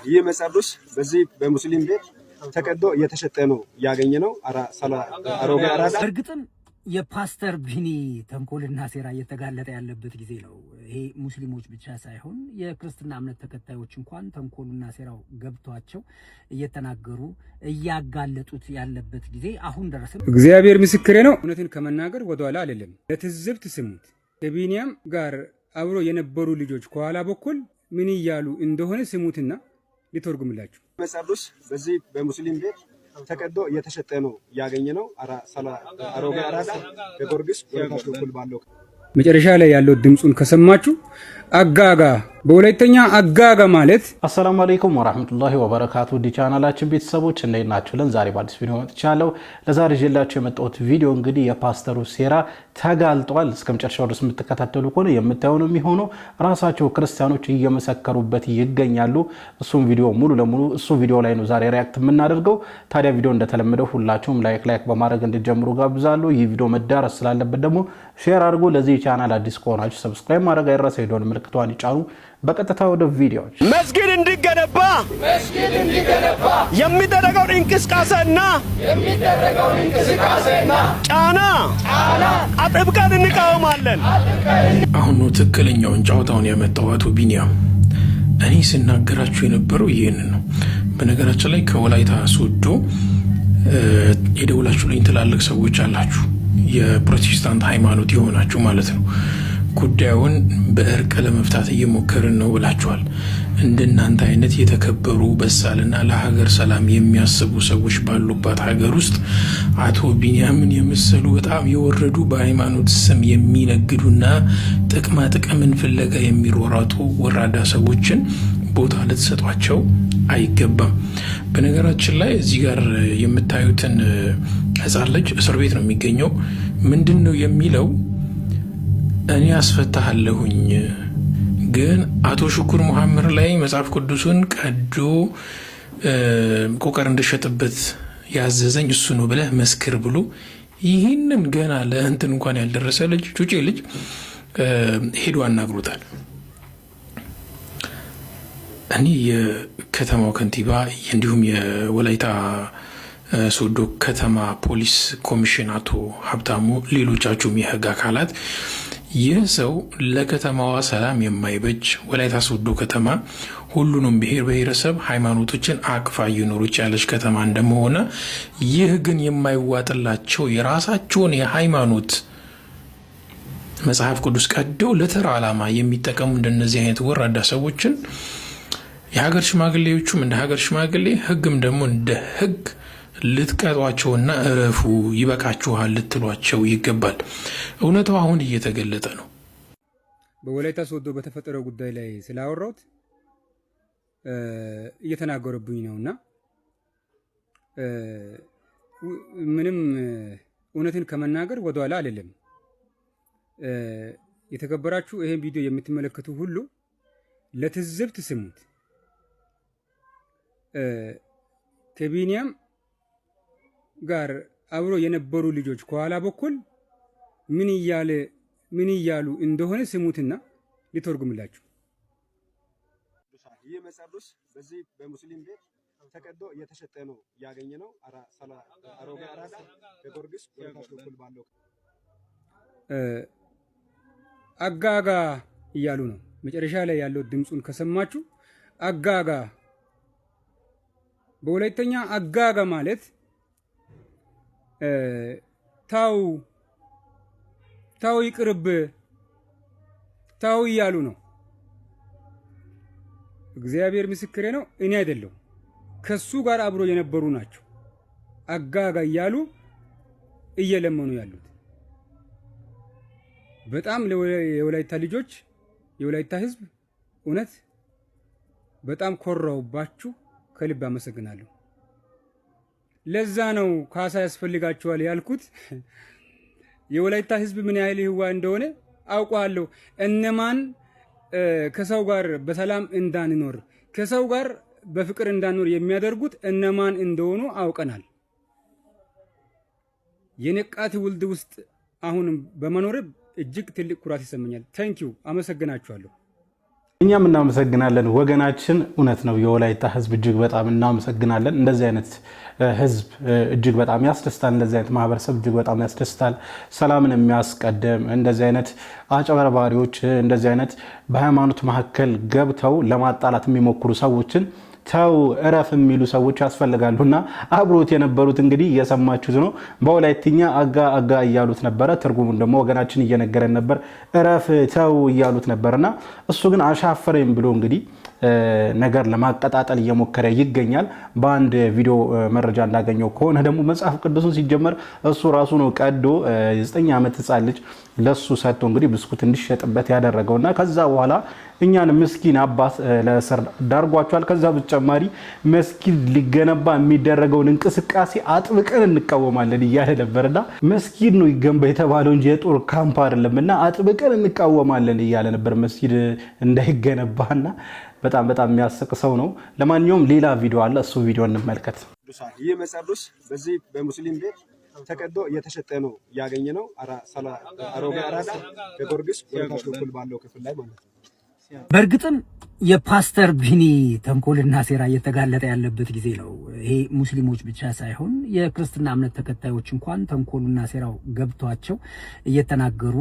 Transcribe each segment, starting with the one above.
ይህ መጽሐፍ በዚህ በሙስሊም ቤት ተቀዶ እየተሸጠ ነው ያገኘ ነው። አሮጌ አራዳ እርግጥም የፓስተር ቢኒ ተንኮልና ሴራ እየተጋለጠ ያለበት ጊዜ ነው። ይሄ ሙስሊሞች ብቻ ሳይሆን የክርስትና እምነት ተከታዮች እንኳን ተንኮሉና ሴራው ገብቷቸው እየተናገሩ እያጋለጡት ያለበት ጊዜ አሁን ደረሰ። እግዚአብሔር ምስክሬ ነው። እውነትን ከመናገር ወደኋላ አይደለም። ለትዝብት ስሙት። ከቢኒያም ጋር አብሮ የነበሩ ልጆች ከኋላ በኩል ምን እያሉ እንደሆነ ስሙትና ሊተርጉምላችሁ። መጽሐፍ በዚህ በሙስሊም ቤት ተቀዶ እየተሸጠ ነው ያገኘ ነው። አሮጌ አራዳ በጊዮርጊስ ወረታች በኩል ባለው መጨረሻ ላይ ያለው ድምጹን ከሰማችሁ አጋጋ በወላይተኛ አጋጋ ማለት። አሰላሙ አለይኩም ወራህመቱላሂ ወበረካቱ። ዲ ቻናላችን ቤተሰቦች እንዴት ናችሁልን? ዛሬ በአዲስ ቪዲዮ መጥቻለሁ። ለዛሬ ይዤላችሁ የመጣሁት ቪዲዮ እንግዲህ የፓስተሩ ሴራ ተጋልጧል። እስከመጨረሻው ድረስ የምትከታተሉ ከሆነ የምታዩ ነው የሚሆነው። ራሳቸው ክርስቲያኖች እየመሰከሩበት ይገኛሉ። እሱም ቪዲዮ ሙሉ ለሙሉ እሱ ቪዲዮ ላይ ነው ዛሬ ሪያክት የምናደርገው። ታዲያ ቪዲዮ እንደተለመደው ሁላችሁም ላይክ በማድረግ እንድትጀምሩ ጋብዛለሁ። ይህ ቪዲዮ መዳረስ ስላለበት ደግሞ ሼር አድርጉ። ለዚህ ቻናል አዲስ ከሆናችሁ ሰብስክራይብ ማድረግ አይረሳ። የደወል ምልክቷን ይጫኑ። በቀጥታ ወደ ቪዲዮ መስጊድ እንዲገነባ የሚደረገውን እንቅስቃሴና ጫና አጥብቀን እንቃወማለን። አሁን ነው ትክክለኛውን ጨዋታውን ያመጣው አቶ ቢኒያም። እኔ ስናገራችሁ የነበረው ይህንን ነው። በነገራችን ላይ ከወላይታ ሶዶ የደውላችሁልኝ ትላልቅ ሰዎች አላችሁ፣ የፕሮቴስታንት ሃይማኖት የሆናችሁ ማለት ነው። ጉዳዩን በእርቅ ለመፍታት እየሞከርን ነው ብላችኋል። እንደናንተ አይነት የተከበሩ በሳልና ለሀገር ሰላም የሚያስቡ ሰዎች ባሉባት ሀገር ውስጥ አቶ ቢኒያምን የመሰሉ በጣም የወረዱ በሃይማኖት ስም የሚነግዱና ጥቅማ ጥቅምን ፍለጋ የሚሮራጡ ወራዳ ሰዎችን ቦታ ልትሰጧቸው አይገባም። በነገራችን ላይ እዚህ ጋር የምታዩትን ሕፃን ልጅ እስር ቤት ነው የሚገኘው። ምንድን ነው የሚለው? እኔ አስፈታለሁኝ፣ ግን አቶ ሽኩር መሐመድ ላይ መጽሐፍ ቅዱስን ቀዶ ቆቀር እንደሸጥበት ያዘዘኝ እሱ ነው ብለህ መስክር ብሎ ይህንን ገና ለእንትን እንኳን ያልደረሰ ልጅ ጩጬ ልጅ ሄዶ አናግሮታል። እኔ የከተማው ከንቲባ እንዲሁም የወላይታ ሶዶ ከተማ ፖሊስ ኮሚሽን አቶ ሀብታሙ፣ ሌሎቻችሁም የህግ አካላት ይህ ሰው ለከተማዋ ሰላም የማይበጅ ወላይታ ሶዶ ከተማ ሁሉንም ብሔር ብሔረሰብ ሃይማኖቶችን አቅፋ እየኖረች ያለች ከተማ እንደመሆነ ይህ ግን የማይዋጥላቸው የራሳቸውን የሃይማኖት መጽሐፍ ቅዱስ ቀደው ለተራ ዓላማ የሚጠቀሙ እንደነዚህ አይነት ወራዳ ሰዎችን የሀገር ሽማግሌዎቹም እንደ ሀገር ሽማግሌ ህግም ደግሞ እንደ ህግ ልትቀጧቸውና እረፉ ይበቃችኋል ልትሏቸው ይገባል። እውነታው አሁን እየተገለጠ ነው። በወላይታ ሶዶ በተፈጠረው ጉዳይ ላይ ስላወራሁት እየተናገሩብኝ ነውና ምንም እውነትን ከመናገር ወደኋላ አይደለም። የተከበራችሁ ይሄን ቪዲዮ የምትመለከቱ ሁሉ ለትዝብት ስሙት። ከቢኒያም ጋር አብሮ የነበሩ ልጆች ከኋላ በኩል ምን እያሉ እንደሆነ ስሙትና ሊተርጉምላችሁ። ይህ መጽሐፍ በዚህ በሙስሊም ቤት ተቀዶ እየተሸጠ ነው ያገኘ ነው። አሮጌ አራዳ በጊዮርጊስ ወረታች በኩል ባለው አጋጋ እያሉ ነው። መጨረሻ ላይ ያለው ድምጹን ከሰማችሁ አጋጋ በወላይተኛ አጋጋ ማለት ታው ይቅርብ ታው እያሉ ነው። እግዚአብሔር ምስክሬ ነው። እኔ አይደለሁ፣ ከሱ ጋር አብሮ የነበሩ ናቸው አጋጋ እያሉ እየለመኑ ያሉት። በጣም የወላይታ ልጆች የወላይታ ሕዝብ እውነት በጣም ኮራውባችሁ። ከልብ አመሰግናለሁ። ለዛ ነው ካሳ ያስፈልጋቸዋል ያልኩት። የወላይታ ሕዝብ ምን ያህል ህዋ እንደሆነ አውቀዋለሁ። እነማን ከሰው ጋር በሰላም እንዳንኖር ከሰው ጋር በፍቅር እንዳንኖር የሚያደርጉት እነማን እንደሆኑ አውቀናል። የነቃት ውልድ ውስጥ አሁን በመኖር እጅግ ትልቅ ኩራት ይሰማኛል። ታንኪዩ፣ አመሰግናችኋለሁ። እኛም እናመሰግናለን ወገናችን። እውነት ነው የወላይታ ህዝብ እጅግ በጣም እናመሰግናለን። እንደዚህ አይነት ህዝብ እጅግ በጣም ያስደስታል። እንደዚህ አይነት ማህበረሰብ እጅግ በጣም ያስደስታል። ሰላምን የሚያስቀድም እንደዚህ አይነት አጨበርባሪዎች እንደዚህ አይነት በሃይማኖት መካከል ገብተው ለማጣላት የሚሞክሩ ሰዎችን ተው እረፍ የሚሉ ሰዎች ያስፈልጋሉና አብሮት የነበሩት እንግዲህ እየሰማችሁት ነው። በወላይትኛ አጋ አጋ እያሉት ነበረ። ትርጉሙን ደግሞ ወገናችን እየነገረን ነበር። እረፍ ተው እያሉት ነበርና እሱ ግን አሻፈረኝ ብሎ እንግዲህ ነገር ለማቀጣጠል እየሞከረ ይገኛል። በአንድ ቪዲዮ መረጃ እንዳገኘው ከሆነ ደግሞ መጽሐፍ ቅዱስን ሲጀመር እሱ ራሱ ነው ቀዶ 9 ዓመት ህፃን ልጅ ለሱ ሰጥቶ እንግዲህ ብስኩት እንዲሸጥበት ያደረገውና ከዛ በኋላ እኛን ምስኪን አባት ለእስር ዳርጓቸዋል። ከዛ በተጨማሪ መስጊድ ሊገነባ የሚደረገውን እንቅስቃሴ አጥብቀን እንቃወማለን እያለ ነበርና መስጊድ ነው ይገንባ የተባለው እንጂ የጦር ካምፕ አይደለምና አጥብቀን እንቃወማለን እያለ ነበር መስጊድ እንዳይገነባና በጣም የሚያስቀሰው ነው። ለማንኛውም ሌላ ቪዲዮ አለ፣ እሱ ቪዲዮ እንመልከት። ይህ መጽሐፍ ቅዱስ በዚህ በሙስሊም ቤት ተቀዶ እየተሸጠ ነው ያገኘ ነው። አሮጌ አራዳ በጊዮርጊስ ወደታች በኩል ባለው ክፍል ላይ ማለት ነው። በእርግጥም የፓስተር ቢኒ ተንኮልና ሴራ እየተጋለጠ ያለበት ጊዜ ነው። ይሄ ሙስሊሞች ብቻ ሳይሆን የክርስትና እምነት ተከታዮች እንኳን ተንኮሉና ሴራው ገብቷቸው እየተናገሩ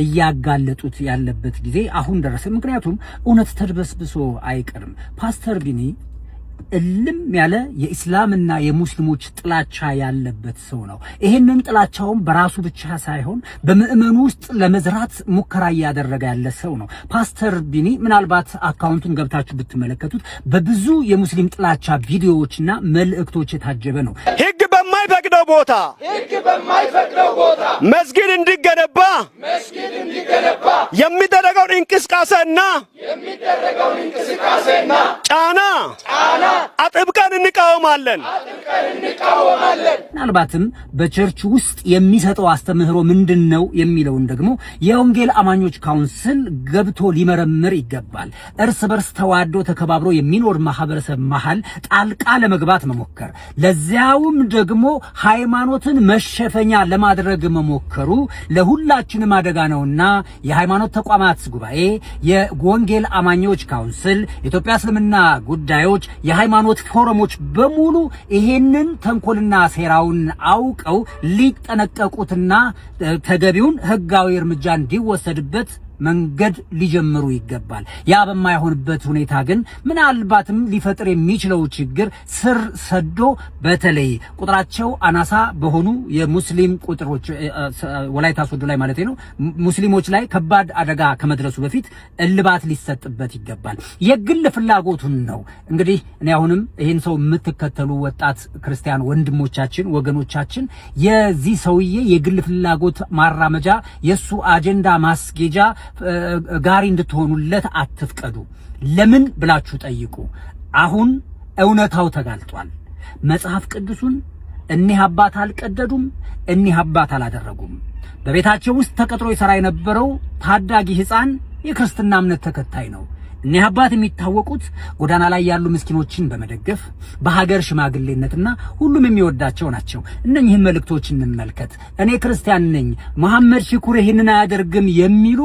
እያጋለጡት ያለበት ጊዜ አሁን ደረሰ። ምክንያቱም እውነት ተድበስብሶ አይቀርም። ፓስተር ቢኒ እልም ያለ የኢስላምና የሙስሊሞች ጥላቻ ያለበት ሰው ነው። ይሄንን ጥላቻውን በራሱ ብቻ ሳይሆን በምእመኑ ውስጥ ለመዝራት ሙከራ እያደረገ ያለ ሰው ነው። ፓስተር ቢኒ ምናልባት አካውንቱን ገብታችሁ ብትመለከቱት በብዙ የሙስሊም ጥላቻ ቪዲዮዎችና መልእክቶች የታጀበ ነው። ሕግ በማይፈቅደው ቦታ መስጊድ እንዲገነባ የሚደረገውን እንቅስቃሴና ጫና አጥብቀን እንቃወማለን። ምናልባትም በቸርች ውስጥ የሚሰጠው አስተምህሮ ምንድነው የሚለውን ደግሞ የወንጌል አማኞች ካውንስል ገብቶ ሊመረምር ይገባል። እርስ በርስ ተዋዶ ተከባብሮ የሚኖር ማህበረሰብ መሃል ጣልቃ ለመግባት መሞከር፣ ለዚያውም ደግሞ ሃይማኖትን መሸፈኛ ለማድረግ መሞከሩ ለሁላችንም አደጋ ነውና የሃይማኖት ተቋማት ጉባኤ፣ የወንጌል አማኞች ካውንስል፣ ኢትዮጵያ እስልምና ጉዳዮች የሃይማኖት ፎረሞች በሙሉ ይሄንን ተንኮልና ሴራውን አውቀው ሊጠነቀቁትና ተገቢውን ህጋዊ እርምጃ እንዲወሰድበት መንገድ ሊጀምሩ ይገባል። ያ በማይሆንበት ሁኔታ ግን ምናልባትም ሊፈጥር የሚችለው ችግር ስር ሰዶ በተለይ ቁጥራቸው አናሳ በሆኑ የሙስሊም ቁጥሮች ወላይታ ሶዶ ላይ ማለት ነው ሙስሊሞች ላይ ከባድ አደጋ ከመድረሱ በፊት እልባት ሊሰጥበት ይገባል። የግል ፍላጎቱን ነው እንግዲህ እኔ አሁንም ይሄን ሰው የምትከተሉ ወጣት ክርስቲያን ወንድሞቻችን ወገኖቻችን የዚህ ሰውዬ የግል ፍላጎት ማራመጃ የሱ አጀንዳ ማስጌጃ ጋሪ እንድትሆኑለት አትፍቀዱ። ለምን ብላችሁ ጠይቁ። አሁን እውነታው ተጋልጧል። መጽሐፍ ቅዱሱን እኒህ አባት አልቀደዱም፣ እኒህ አባት አላደረጉም። በቤታቸው ውስጥ ተቀጥሮ ይሰራ የነበረው ታዳጊ ህፃን የክርስትና እምነት ተከታይ ነው። እኒህ አባት የሚታወቁት ጎዳና ላይ ያሉ ምስኪኖችን በመደገፍ በሀገር ሽማግሌነትና ሁሉም የሚወዳቸው ናቸው። እነኚህን መልእክቶች እንመልከት። እኔ ክርስቲያን ነኝ፣ መሐመድ ሽኩር ይህንን አያደርግም የሚሉ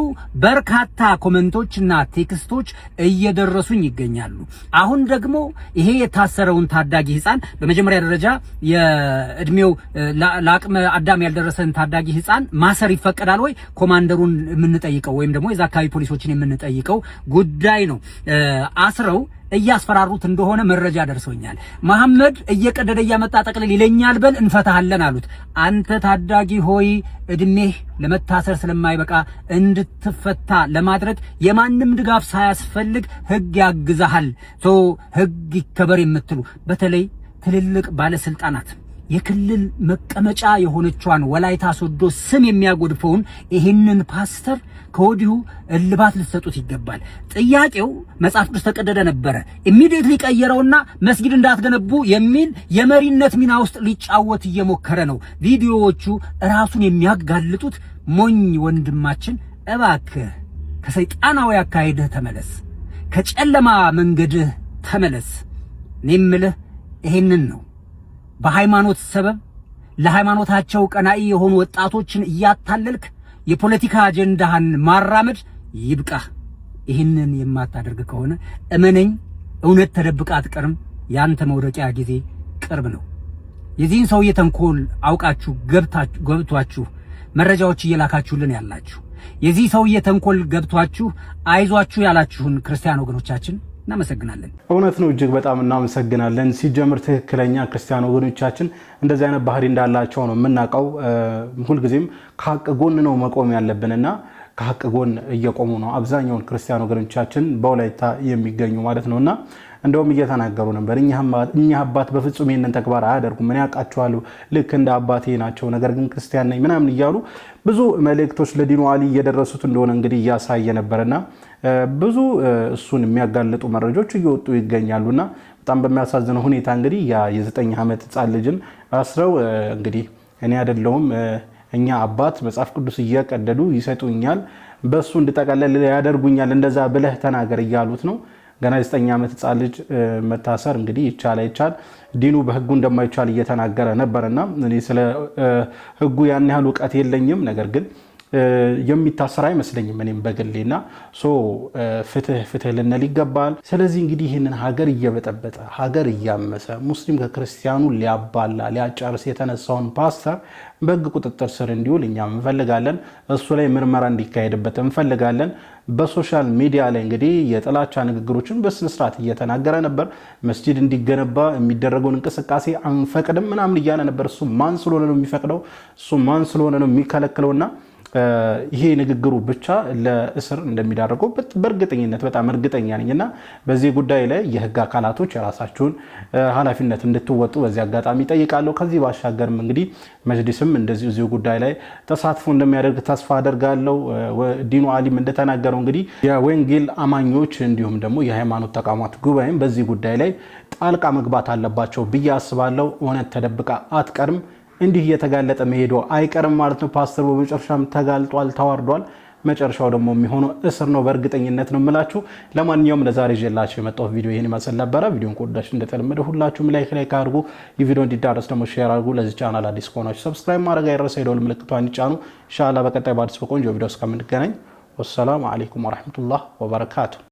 በርካታ ኮመንቶችና ቴክስቶች እየደረሱኝ ይገኛሉ። አሁን ደግሞ ይሄ የታሰረውን ታዳጊ ህፃን በመጀመሪያ ደረጃ የእድሜው ለአቅመ አዳም ያልደረሰን ታዳጊ ህፃን ማሰር ይፈቀዳል ወይ? ኮማንደሩን የምንጠይቀው ወይም ደግሞ የዛ አካባቢ ፖሊሶችን የምንጠይቀው ጉዳይ ነው። አስረው እያስፈራሩት እንደሆነ መረጃ ደርሶኛል። መሐመድ እየቀደደ እያመጣ ጠቅልል ይለኛል በል እንፈታሃለን አሉት። አንተ ታዳጊ ሆይ እድሜህ ለመታሰር ስለማይበቃ እንድትፈታ ለማድረግ የማንም ድጋፍ ሳያስፈልግ ህግ ያግዛሃል። ህግ ይከበር የምትሉ በተለይ ትልልቅ ባለስልጣናት የክልል መቀመጫ የሆነቿን ወላይታ ሶዶ ስም የሚያጎድፈውን ይህንን ፓስተር ከወዲሁ እልባት ልትሰጡት ይገባል። ጥያቄው መጽሐፍ ቅዱስ ተቀደደ ነበረ። ኢሚዲየትሊ ቀየረውና መስጊድ እንዳትገነቡ የሚል የመሪነት ሚና ውስጥ ሊጫወት እየሞከረ ነው። ቪዲዮዎቹ ራሱን የሚያጋልጡት ሞኝ ወንድማችን እባክህ ከሰይጣናዊ አካሄድህ ተመለስ፣ ከጨለማ መንገድህ ተመለስ። እኔ የምልህ ይሄንን ነው። በሃይማኖት ሰበብ ለሃይማኖታቸው ቀናኢ የሆኑ ወጣቶችን እያታለልክ የፖለቲካ አጀንዳህን ማራመድ ይብቃ። ይህንን የማታደርግ ከሆነ እመነኝ እውነት ተደብቃ አትቀርም። ያንተ መውደቂያ ጊዜ ቅርብ ነው። የዚህን ሰውዬ ተንኮል አውቃችሁ ገብቷችሁ መረጃዎች እየላካችሁልን ያላችሁ የዚህ ሰውዬ ተንኮል ገብቷችሁ አይዟችሁ ያላችሁን ክርስቲያን ወገኖቻችን እናመሰግናለን። እውነት ነው፣ እጅግ በጣም እናመሰግናለን። ሲጀምር ትክክለኛ ክርስቲያን ወገኖቻችን እንደዚህ አይነት ባህሪ እንዳላቸው ነው የምናውቀው። ሁልጊዜም ከሀቅ ጎን ነው መቆም ያለብንና ከሀቅ ጎን እየቆሙ ነው አብዛኛውን ክርስቲያን ወገኖቻችን በወላይታ የሚገኙ ማለት ነውና እንደውም እየተናገሩ ነበር እኛ አባት በፍጹም ይሄንን ተግባር አያደርጉም፣ ምን ያውቃቸዋል፣ ልክ እንደ አባቴ ናቸው፣ ነገር ግን ክርስቲያን ነኝ ምናምን እያሉ ብዙ መልእክቶች ለዲኑ አሊ እየደረሱት እንደሆነ እንግዲህ እያሳየ ነበርና ብዙ እሱን የሚያጋልጡ መረጃዎች እየወጡ ይገኛሉና በጣም በሚያሳዝነው ሁኔታ እንግዲህ የ9 ዓመት ህፃን ልጅን አስረው እንግዲህ እኔ አይደለሁም እኛ አባት መጽሐፍ ቅዱስ እየቀደዱ ይሰጡኛል፣ በሱ እንድጠቀለል ያደርጉኛል፣ እንደዛ ብለህ ተናገር እያሉት ነው። ገና 9 ዓመት ህፃን ልጅ መታሰር እንግዲህ ይቻል ዲኑ በህጉ እንደማይቻል እየተናገረ ነበርና እኔ ስለ ህጉ ያን ያህል ዕውቀት የለኝም፣ ነገር ግን የሚታሰር አይመስለኝም እኔም በግሌና ፍትህ ልንል ይገባል። ስለዚህ እንግዲህ ይህንን ሀገር እየበጠበጠ ሀገር እያመሰ ሙስሊም ከክርስቲያኑ ሊያባላ ሊያጫርስ የተነሳውን ፓስተር በህግ ቁጥጥር ስር እንዲውል እኛም እንፈልጋለን። እሱ ላይ ምርመራ እንዲካሄድበት እንፈልጋለን። በሶሻል ሚዲያ ላይ እንግዲህ የጥላቻ ንግግሮችን በስነስርዓት እየተናገረ ነበር። መስጂድ እንዲገነባ የሚደረገውን እንቅስቃሴ አንፈቅድም ምናምን እያለ ነበር። እሱ ማን ስለሆነ ነው የሚፈቅደው? እሱ ማን ስለሆነ ነው የሚከለክለውና ይሄ ንግግሩ ብቻ ለእስር እንደሚዳረገው በእርግጠኝነት በጣም እርግጠኛ ነኝና በዚህ ጉዳይ ላይ የህግ አካላቶች የራሳቸውን ኃላፊነት እንድትወጡ በዚህ አጋጣሚ ጠይቃለሁ። ከዚህ ባሻገርም እንግዲህ መጅሊስም እንደዚህ ጉዳይ ላይ ተሳትፎ እንደሚያደርግ ተስፋ አደርጋለሁ። ዲኑ አሊም እንደተናገረው እንግዲህ የወንጌል አማኞች እንዲሁም ደግሞ የሃይማኖት ተቋማት ጉባኤም በዚህ ጉዳይ ላይ ጣልቃ መግባት አለባቸው ብዬ አስባለሁ። እውነት ተደብቃ አትቀርም፣ እንዲህ እየተጋለጠ መሄዱ አይቀርም ማለት ነው። ፓስተር በመጨረሻም ተጋልጧል፣ ተዋርዷል። መጨረሻው ደግሞ የሚሆነው እስር ነው በእርግጠኝነት ነው የምላችሁ። ለማንኛውም ለዛሬ ይዤላችሁ የመጣሁት ቪዲዮ ይሄን ይመስል ነበረ። ቪዲዮን ከወደዳችሁ እንደተለመደ ሁላችሁም ላይክ አድርጉ። ይህ ቪዲዮ እንዲዳረስ ደግሞ ሼር አድርጉ። ለዚህ ቻናል አዲስ ከሆናችሁ ሰብስክራይብ ማድረግ አይረሳ፣ የደወል ምልክቷን ይጫኑ። ኢንሻአላህ በቀጣይ በአዲስ በቆንጆ ቪዲዮ እስከምንገናኝ ወሰላሙ አለይኩም ወራህመቱላህ ወበረካቱ።